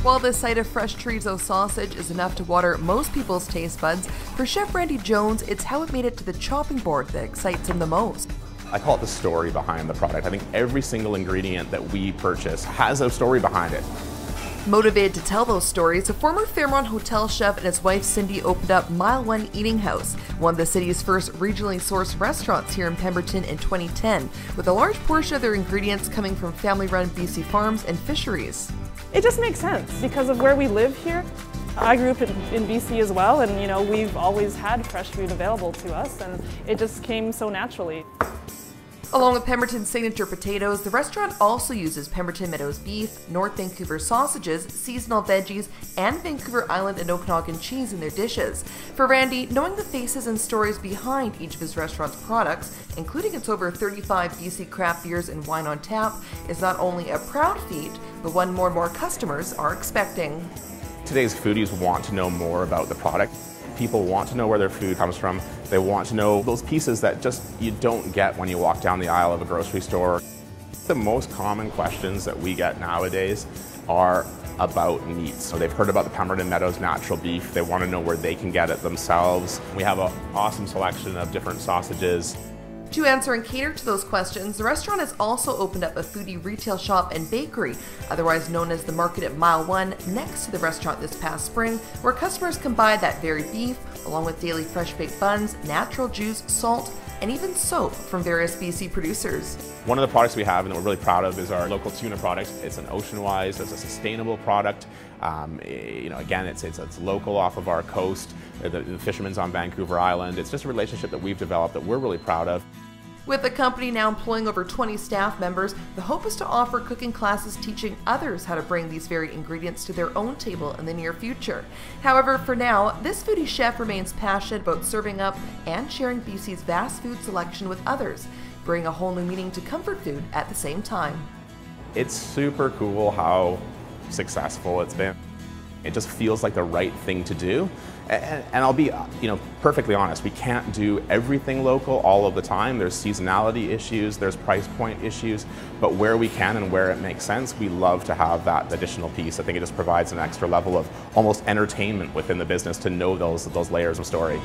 While the sight of fresh chorizo sausage is enough to water most people's taste buds, for Chef Randy Jones, it's how it made it to the chopping board that excites him the most. I call it the story behind the product. I think every single ingredient that we purchase has a story behind it. Motivated to tell those stories, a former Fairmont hotel chef and his wife Cindy opened up Mile 1 Eating House, one of the city's first regionally sourced restaurants here in Pemberton in 2010, with a large portion of their ingredients coming from family-run BC farms and fisheries. It just makes sense because of where we live here. I grew up in BC as well, and we've always had fresh food available to us, and it just came so naturally. Along with Pemberton's signature potatoes, the restaurant also uses Pemberton Meadows beef, North Vancouver sausages, seasonal veggies, and Vancouver Island and Okanagan cheese in their dishes. For Randy, knowing the faces and stories behind each of his restaurant's products, including its over 35 BC craft beers and wine on tap, is not only a proud feat, but one more and more customers are expecting. Today's foodies want to know more about the product. People want to know where their food comes from. They want to know those pieces that just you don't get when you walk down the aisle of a grocery store. The most common questions that we get nowadays are about meats. So they've heard about the Pemberton Meadows natural beef. They want to know where they can get it themselves. We have an awesome selection of different sausages. To answer and cater to those questions, the restaurant has also opened up a foodie retail shop and bakery, otherwise known as the Market at Mile 1, next to the restaurant this past spring, where customers can buy that very beef, along with daily fresh baked buns, natural juice, salt, and even soap from various BC producers. One of the products we have and that we're really proud of is our local tuna product. It's an ocean-wise, it's a sustainable product. Again, it's local off of our coast. The fishermen's on Vancouver Island. It's just a relationship that we've developed that we're really proud of. With the company now employing over 20 staff members, the hope is to offer cooking classes teaching others how to bring these very ingredients to their own table in the near future. However, for now, this foodie chef remains passionate about serving up and sharing BC's vast food selection with others, bringing a whole new meaning to comfort food at the same time. It's super cool how successful it's been. It just feels like the right thing to do. And I'll be perfectly honest, we can't do everything local all of the time. There's seasonality issues, there's price point issues, but where we can and where it makes sense, we love to have that additional piece. I think it just provides an extra level of almost entertainment within the business to know those layers of story.